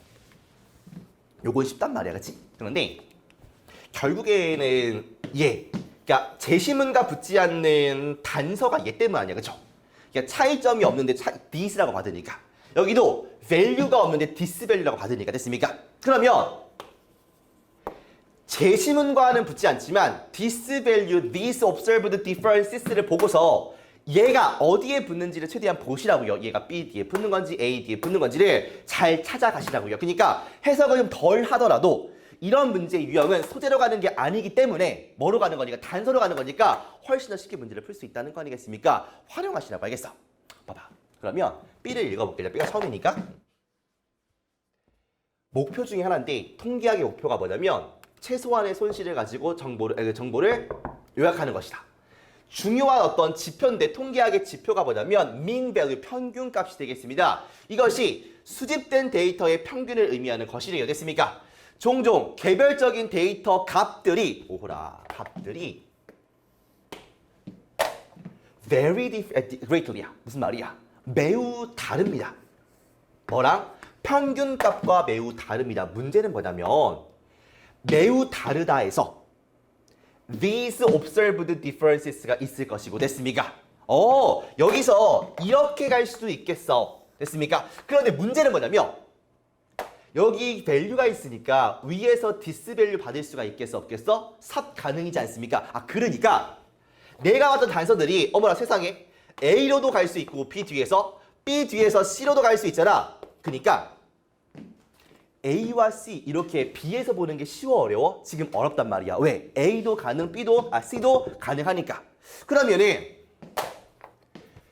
요건 쉽단 말이야, 그치? 그런데 결국에는 그러니까 제시문과 붙지 않는 단서가 얘 때문 아니야, 그쵸? 그러니까 차이점이 없는데 this라고 받으니까 여기도 value가 없는데 disvalue라고 받으니까. 됐습니까? 그러면 제시문과는 붙지 않지만 disvalue, these observed differences를 보고서 얘가 어디에 붙는지를 최대한 보시라고요. 얘가 B 뒤에 붙는 건지 A 뒤에 붙는 건지를 잘 찾아가시라고요. 그러니까 해석을 좀 덜 하더라도 이런 문제의 유형은 소재로 가는 게 아니기 때문에 뭐로 가는 거니까 단서로 가는 거니까 훨씬 더 쉽게 문제를 풀 수 있다는 거 아니겠습니까? 활용하시라고. 알겠어? 봐봐. 그러면 B를 읽어볼게요. B가 처음이니까. 목표 중에 하나인데 통계학의 목표가 뭐냐면 최소한의 손실을 가지고 정보를 요약하는 것이다. 중요한 어떤 지표인데 통계학의 지표가 뭐냐면 mean value, 평균값이 되겠습니다. 이것이 수집된 데이터의 평균을 의미하는 것이래요. 됐습니까? 종종 개별적인 데이터 값들이 very greatly야. 무슨 말이야? 매우 다릅니다. 뭐랑? 평균값과 매우 다릅니다. 문제는 뭐냐면 매우 다르다에서 these observed differences가 있을 것이고. 됐습니까? 여기서 이렇게 갈 수도 있겠어. 됐습니까? 그런데 문제는 뭐냐면 여기 value가 있으니까 위에서 disvalue 받을 수가 있겠어 없겠어? 삽 가능이지 않습니까? 그러니까 내가 봤던 단서들이 어머나 세상에 A로도 갈 수 있고 B 뒤에서 C로도 갈 수 있잖아. 그러니까 A와 C 이렇게 B에서 보는 게 쉬워 어려워? 지금 어렵단 말이야. 왜? A도 가능, C도 가능하니까. 그러면은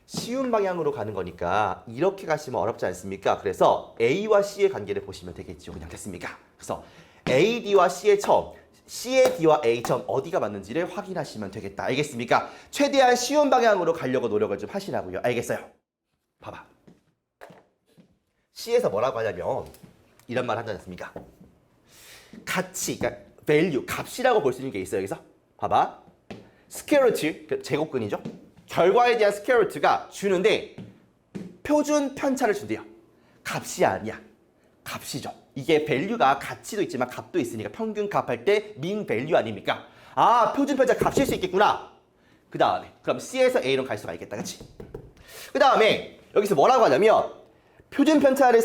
쉬운 방향으로 가는 거니까 이렇게 가시면 어렵지 않습니까? 그래서 A와 C의 관계를 보시면 되겠죠. 그냥. 됐습니까? 그래서 A, D와 C의 점, C의 D와 A 점 어디가 맞는지를 확인하시면 되겠다. 알겠습니까? 최대한 쉬운 방향으로 가려고 노력을 좀 하시라고요. 알겠어요? 봐봐. C에서 뭐라고 하냐면 이런 말 하지 않습니까? 가치, 그러니까 value, 값이라고 볼 수 있는 게 있어요. 여기서 봐봐. square root, 제곱근이죠. 결과에 대한 square root가 주는데 표준 편차를 준대요. 값이 아니야. 값이죠. 이게 value가 가치도 있지만 값도 있으니까 평균값 할 때 mean value 아닙니까? 표준 편차 값일 수 있겠구나. 그 다음에 그럼 C에서 A로 갈 수가 있겠다. 그치? 그 다음에 여기서 뭐라고 하냐면 표준 편차를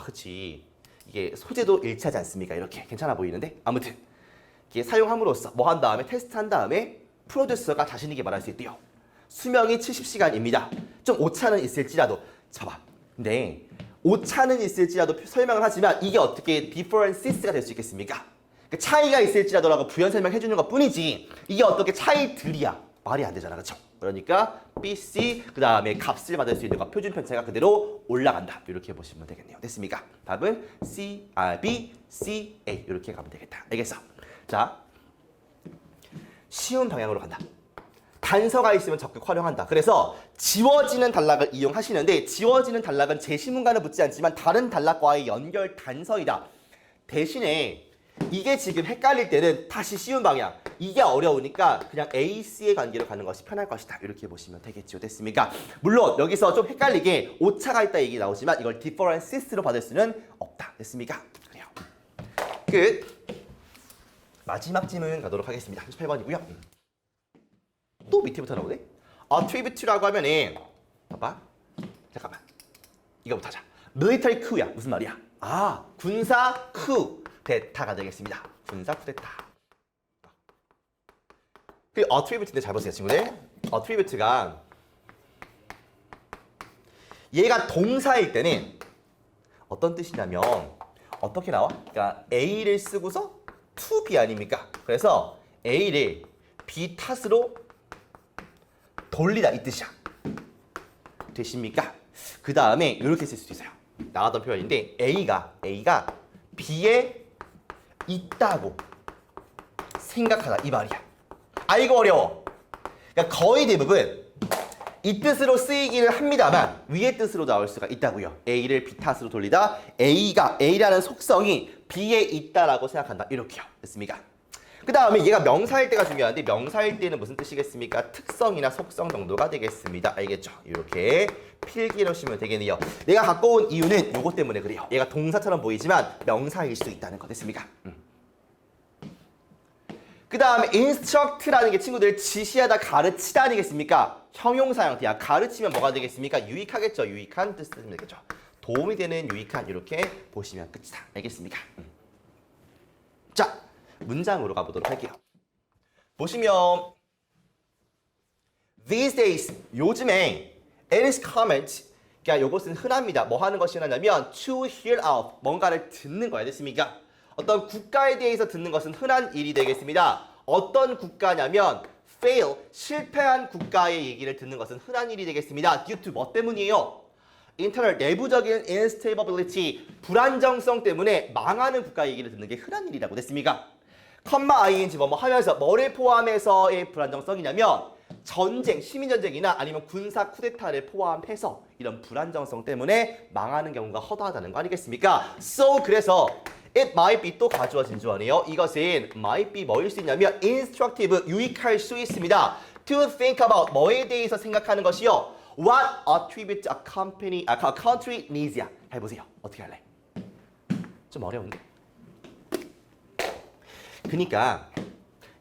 그치. 이게 소재도 일치하지 않습니까? 이렇게 괜찮아 보이는데 아무튼 이게 사용함으로써 뭐 한 다음에 테스트한 다음에 프로듀서가 자신 있게 말할 수 있대요. 수명이 70시간입니다. 좀 오차는 있을지라도. 봐봐. 근데 오차는 있을지라도 설명을 하지만 이게 어떻게 differences가 될 수 있겠습니까? 그 차이가 있을지라도라고 부연 설명해 주는 것 뿐이지 이게 어떻게 차이들이야 말이 안 되잖아, 그렇죠? 그러니까 B, C 그 다음에 값을 받을 수 있는 거 표준 편차가 그대로 올라간다 이렇게 보시면 되겠네요. 됐습니까? 답은 C, B, C, A 이렇게 가면 되겠다. 알겠어? 자, 쉬운 방향으로 간다. 단서가 있으면 적극 활용한다. 그래서 지워지는 단락을 이용하시는데 지워지는 단락은 제시문과는 붙지 않지만 다른 단락과의 연결 단서이다. 대신에 이게 지금 헷갈릴 때는 다시 쉬운 방향. 이게 어려우니까 그냥 AC의 관계로 가는 것이 편할 것이다. 이렇게 보시면 되겠죠. 됐습니까? 물론 여기서 좀 헷갈리게 오차가 있다 얘기 나오지만 이걸 differences로 받을 수는 없다. 됐습니까? 그래요. 끝. 마지막 질문 가도록 하겠습니다. 38번이고요. 또 밑에부터 나오네? attribute라고 하면은 봐봐. 잠깐만. 이거부터 하자. military coup야. 무슨 말이야? 아, 군사 쿠데타가 되겠습니다. 군사 쿠데타. 그 attribute인데 잘 보세요, 친구들. attribute가 얘가 동사일 때는 어떤 뜻이냐면 어떻게 나와? 그러니까 A를 쓰고서 to B 아닙니까? 그래서 A를 B 탓으로 돌리다 이 뜻이야. 되십니까? 그 다음에 이렇게 쓸 수도 있어요. 나왔던 표현인데 A가 B에 있다고 생각하다 이 말이야. 아 이거 어려워. 그러니까 거의 대부분 이 뜻으로 쓰이기는 합니다만 위의 뜻으로 나올 수가 있다고요. A를 B 탓으로 돌리다 A가 A라는 속성이 B에 있다라고 생각한다. 이렇게요. 됐습니까? 그 다음에 얘가 명사일 때가 중요한데 명사일 때는 무슨 뜻이겠습니까? 특성이나 속성 정도가 되겠습니다. 알겠죠? 이렇게 필기해 놓으시면 되겠네요. 내가 갖고 온 이유는 요거 때문에 그래요. 얘가 동사처럼 보이지만 명사일 수 있다는 거 됐습니까? 그 다음에 instruct라는 게 친구들 지시하다 가르치다 아니겠습니까? 형용사 형태야. 가르치면 뭐가 되겠습니까? 유익하겠죠. 유익한 뜻 쓰면 되겠죠. 도움이 되는 유익한 이렇게 보시면 끝이다. 알겠습니까? 자, 문장으로 가보도록 할게요. 보시면 these days 요즘에 it is common 그러니까 이것은 흔합니다. 뭐 하는 것이 흔하냐면 to hear out 뭔가를 듣는 거야. 됐습니까? 어떤 국가에 대해서 듣는 것은 흔한 일이 되겠습니다. 어떤 국가냐면 fail 실패한 국가의 얘기를 듣는 것은 흔한 일이 되겠습니다. due to 뭐 때문이에요? 인터널 내부적인 instability 불안정성 때문에 망하는 국가 얘기를 듣는 게 흔한 일이라고 됐습니까? 컴마 ing 뭐뭐 하면서 뭐를 포함해서의 불안정성이냐면 전쟁, 시민전쟁이나 아니면 군사 쿠데타를 포함해서 이런 불안정성 때문에 망하는 경우가 허다하다는 거 아니겠습니까? So 그래서 it might be 또 가주어진 조언이에요. 이것은 might be 뭐일 수 있냐면 instructive 유익할 수 있습니다. To think about 뭐에 대해서 생각하는 것이요. What attribute a country needs야. 해보세요. 어떻게 할래? 좀 어려운데? 그러니까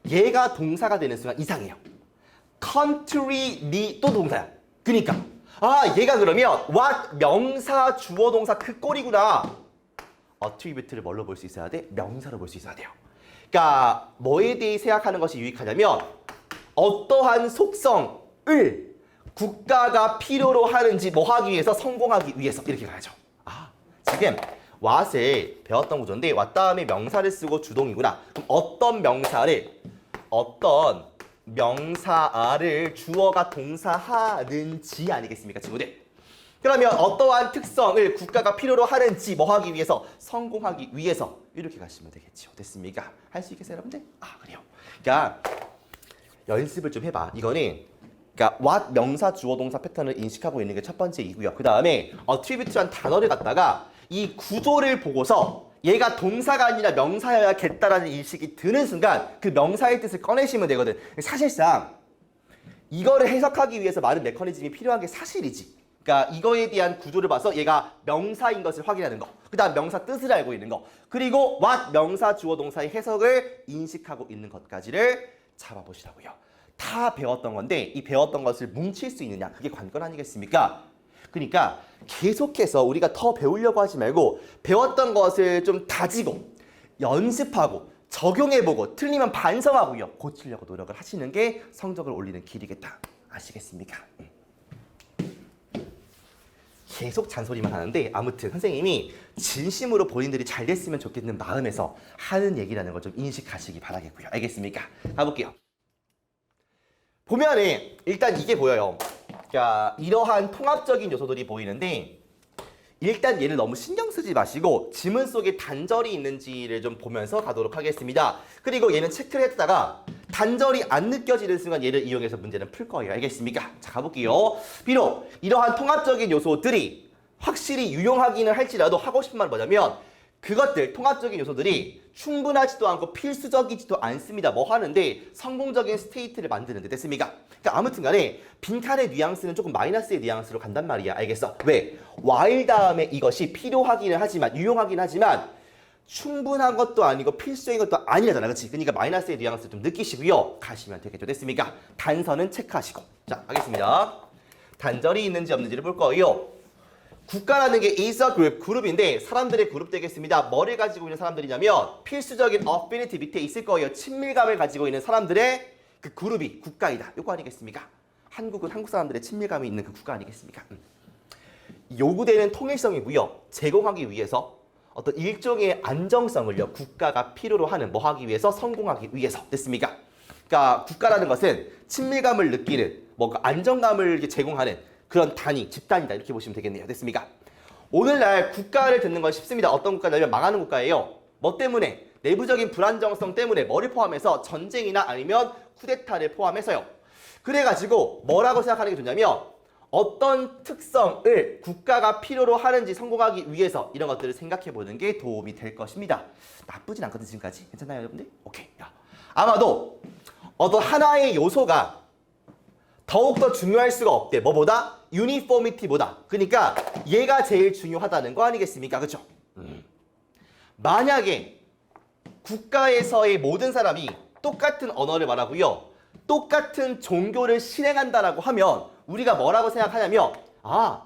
얘가 동사가 되는 순간 이상해요. country need 또 동사야. 그러니까 얘가 그러면 what 명사 주어 동사 그 꼴이구나. attribute를 뭘로 볼 수 있어야 돼? 명사로 볼 수 있어야 돼요. 그러니까 뭐에 대해 생각하는 것이 유익하냐면 어떠한 속성을 국가가 필요로 하는지 뭐 하기 위해서 성공하기 위해서 이렇게 가야죠. 지금 what을 배웠던 구조인데 what 다음에 명사를 쓰고 주동이구나. 그럼 어떤 명사를 주어가 동사하는지 아니겠습니까, 친구들? 그러면 어떠한 특성을 국가가 필요로 하는지 뭐 하기 위해서 성공하기 위해서 이렇게 가시면 되겠죠. 됐습니까? 할 수 있겠어요, 여러분들? 그래요. 그러니까 연습을 좀 해봐. 이거는 그러니까 what 명사 주어 동사 패턴을 인식하고 있는 게 첫 번째이고요. 그 다음에 attribute란 단어를 갖다가 이 구조를 보고서 얘가 동사가 아니라 명사여야겠다라는 인식이 드는 순간 그 명사의 뜻을 꺼내시면 되거든. 사실상 이거를 해석하기 위해서 많은 메커니즘이 필요한 게 사실이지. 그러니까 이거에 대한 구조를 봐서 얘가 명사인 것을 확인하는 거. 그 다음 명사 뜻을 알고 있는 거. 그리고 what 명사 주어 동사의 해석을 인식하고 있는 것까지를 잡아보시라고요. 다 배웠던 건데 이 배웠던 것을 뭉칠 수 있느냐 그게 관건 아니겠습니까? 그러니까 계속해서 우리가 더 배우려고 하지 말고 배웠던 것을 좀 다지고 연습하고 적용해보고 틀리면 반성하고요. 고치려고 노력을 하시는 게 성적을 올리는 길이겠다. 아시겠습니까? 계속 잔소리만 하는데 아무튼 선생님이 진심으로 본인들이 잘 됐으면 좋겠는 마음에서 하는 얘기라는 걸 좀 인식하시기 바라겠고요. 알겠습니까? 가볼게요. 보면은 일단 이게 보여요. 그러니까 이러한 통합적인 요소들이 보이는데 일단 얘를 너무 신경 쓰지 마시고 지문 속에 단절이 있는지를 좀 보면서 가도록 하겠습니다. 그리고 얘는 체크를 했다가 단절이 안 느껴지는 순간 얘를 이용해서 문제는 풀 거예요. 알겠습니까? 자, 가볼게요. 비록 이러한 통합적인 요소들이 확실히 유용하기는 할지라도 하고 싶은 말은 뭐냐면 그것들, 통합적인 요소들이 충분하지도 않고 필수적이지도 않습니다. 뭐 하는데 성공적인 스테이트를 만드는데 됐습니까? 그러니까 아무튼 간에 빈칸의 뉘앙스는 조금 마이너스의 뉘앙스로 간단 말이야. 알겠어? 왜? while 다음에 이것이 필요하기는 하지만 유용하긴 하지만 충분한 것도 아니고 필수적인 것도 아니라잖아. 그렇지? 그러니까 마이너스의 뉘앙스 좀 느끼시고요. 가시면 되겠죠. 됐습니까? 단서는 체크하시고. 자, 가겠습니다. 단절이 있는지 없는지를 볼 거예요. 국가라는 게 is a group, 그룹인데 사람들의 그룹 되겠습니다. 뭐를 가지고 있는 사람들이냐면 필수적인 affinity 밑에 있을 거예요. 친밀감을 가지고 있는 사람들의 그 그룹이 국가이다. 이거 아니겠습니까? 한국은 한국 사람들의 친밀감이 있는 그 국가 아니겠습니까? 요구되는 통일성이고요. 제공하기 위해서 어떤 일종의 안정성을요. 국가가 필요로 하는 뭐 하기 위해서 성공하기 위해서 됐습니까? 그러니까 국가라는 것은 친밀감을 느끼는 뭐 안정감을 제공하는 그런 단위, 집단이다 이렇게 보시면 되겠네요. 됐습니까? 오늘날 국가를 듣는 건 쉽습니다. 어떤 국가냐면 망하는 국가예요. 뭐 때문에? 내부적인 불안정성 때문에 뭐를 포함해서 전쟁이나 아니면 쿠데타를 포함해서요. 그래가지고 뭐라고 생각하는 게 좋냐면 어떤 특성을 국가가 필요로 하는지 성공하기 위해서 이런 것들을 생각해보는 게 도움이 될 것입니다. 나쁘진 않거든 지금까지. 괜찮나요 여러분들? 오케이. 야. 아마도 어떤 하나의 요소가 더욱더 중요할 수가 없대. 뭐보다? 유니포미티보다. 그러니까 얘가 제일 중요하다는 거 아니겠습니까? 그렇죠? 만약에 국가에서의 모든 사람이 똑같은 언어를 말하고요. 똑같은 종교를 실행한다라고 하면 우리가 뭐라고 생각하냐면 아,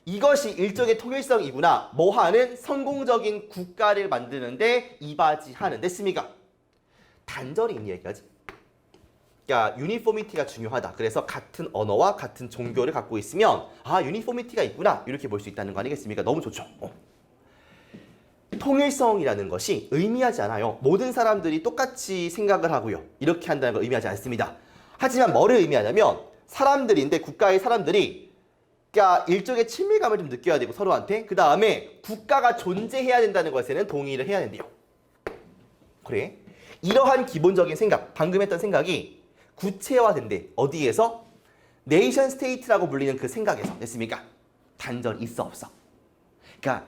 이것이 일종의 통일성이구나. 뭐 하는 성공적인 국가를 만드는데 이바지하는 됐습니까? 단절이 있는 얘기하지. 그러니까 유니포미티가 중요하다. 그래서 같은 언어와 같은 종교를 갖고 있으면 아 유니포미티가 있구나 이렇게 볼 수 있다는 거 아니겠습니까? 너무 좋죠. 통일성이라는 것이 의미하지 않아요. 모든 사람들이 똑같이 생각을 하고요. 이렇게 한다는 걸 의미하지 않습니다. 하지만 뭐를 의미하냐면 사람들인데 국가의 사람들이 그러니까 일종의 친밀감을 좀 느껴야 되고 서로한테 그 다음에 국가가 존재해야 된다는 것에는 동의를 해야 된대요. 그래? 이러한 기본적인 생각, 방금 했던 생각이 구체화된대. 어디에서? 네이션 스테이트라고 불리는 그 생각에서. 됐습니까? 단절 있어 없어? 그러니까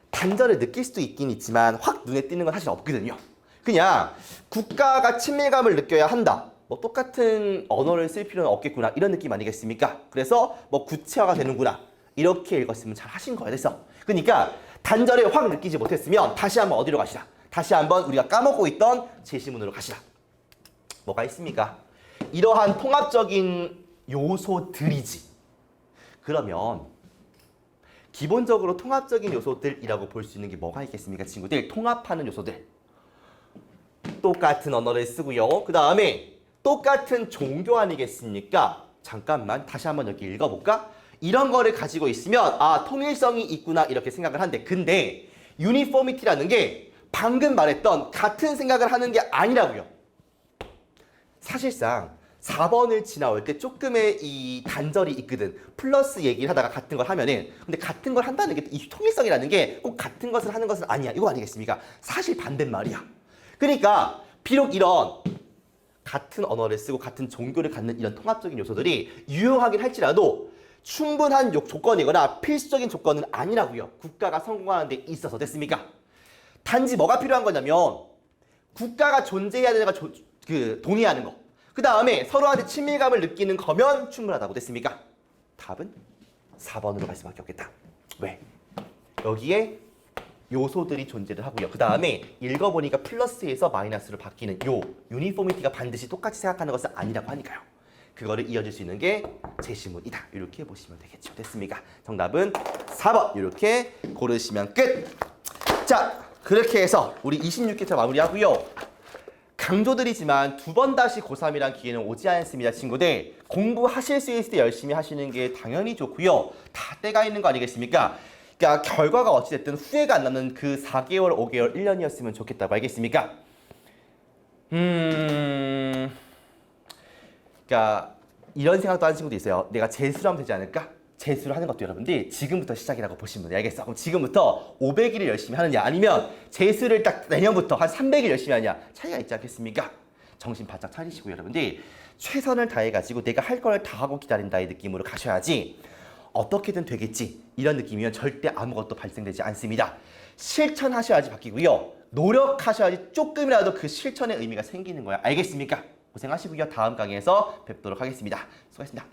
단절을 느낄 수도 있긴 있지만 확 눈에 띄는 건 사실 없거든요. 그냥 국가가 친밀감을 느껴야 한다. 뭐 똑같은 언어를 쓸 필요는 없겠구나. 이런 느낌 아니겠습니까? 그래서 뭐 구체화가 되는구나. 이렇게 읽었으면 잘 하신 거야. 됐어. 그러니까 단절을 확 느끼지 못했으면 다시 한번 어디로 가시라. 다시 한번 우리가 까먹고 있던 제시문으로 가시라. 뭐가 있습니까? 이러한 통합적인 요소들이지. 그러면 기본적으로 통합적인 요소들이라고 볼 수 있는 게 뭐가 있겠습니까, 친구들? 통합하는 요소들. 똑같은 언어를 쓰고요. 그 다음에 똑같은 종교 아니겠습니까? 잠깐만 다시 한번 여기 읽어볼까? 이런 거를 가지고 있으면 아 통일성이 있구나 이렇게 생각을 한대. 근데 유니포미티라는 게 방금 말했던 같은 생각을 하는 게 아니라고요. 사실상 4번을 지나올 때 조금의 이 단절이 있거든. 플러스 얘기를 하다가 같은 걸 하면은 근데 같은 걸 한다는 게 이 통일성이라는 게 꼭 같은 것을 하는 것은 아니야. 이거 아니겠습니까? 사실 반대말이야. 그러니까 비록 이런 같은 언어를 쓰고 같은 종교를 갖는 이런 통합적인 요소들이 유용하긴 할지라도 충분한 조건이거나 필수적인 조건은 아니라고요. 국가가 성공하는 데 있어서. 됐습니까? 단지 뭐가 필요한 거냐면 국가가 존재해야 되는 거 동의하는 거. 그 다음에 서로한테 친밀감을 느끼는 거면 충분하다고. 됐습니까? 답은 4번으로 갈 수밖에 없겠다. 왜? 여기에 요소들이 존재를 하고요. 그 다음에 읽어보니까 플러스에서 마이너스로 바뀌는 요 유니포미티가 반드시 똑같이 생각하는 것은 아니라고 하니까요. 그거를 이어줄 수 있는 게 제시문이다. 이렇게 보시면 되겠죠. 됐습니까? 정답은 4번 이렇게 고르시면 끝. 자, 그렇게 해서 우리 26회차 마무리하고요. 강조드리지만 두 번 다시 고3이란 기회는 오지 않습니다, 친구들. 공부하실 수 있을 때 열심히 하시는 게 당연히 좋고요. 다 때가 있는 거 아니겠습니까? 그러니까 결과가 어찌됐든 후회가 안 나는 그 4개월, 5개월, 1년이었으면 좋겠다고 알겠습니까? 그러니까 이런 생각도 하는 친구도 있어요. 내가 재수를 하면 되지 않을까? 재수를 하는 것도 여러분들 지금부터 시작이라고 보시면 돼요. 알겠어? 그럼 지금부터 500일을 열심히 하느냐 아니면 재수를 딱 내년부터 한 300일 열심히 하느냐 차이가 있지 않겠습니까? 정신 바짝 차리시고 여러분들 최선을 다해가지고 내가 할 걸 다 하고 기다린다의 느낌으로 가셔야지 어떻게든 되겠지 이런 느낌이면 절대 아무것도 발생되지 않습니다. 실천하셔야지 바뀌고요. 노력하셔야지 조금이라도 그 실천의 의미가 생기는 거야. 알겠습니까? 고생하시고요. 다음 강의에서 뵙도록 하겠습니다. 수고하셨습니다.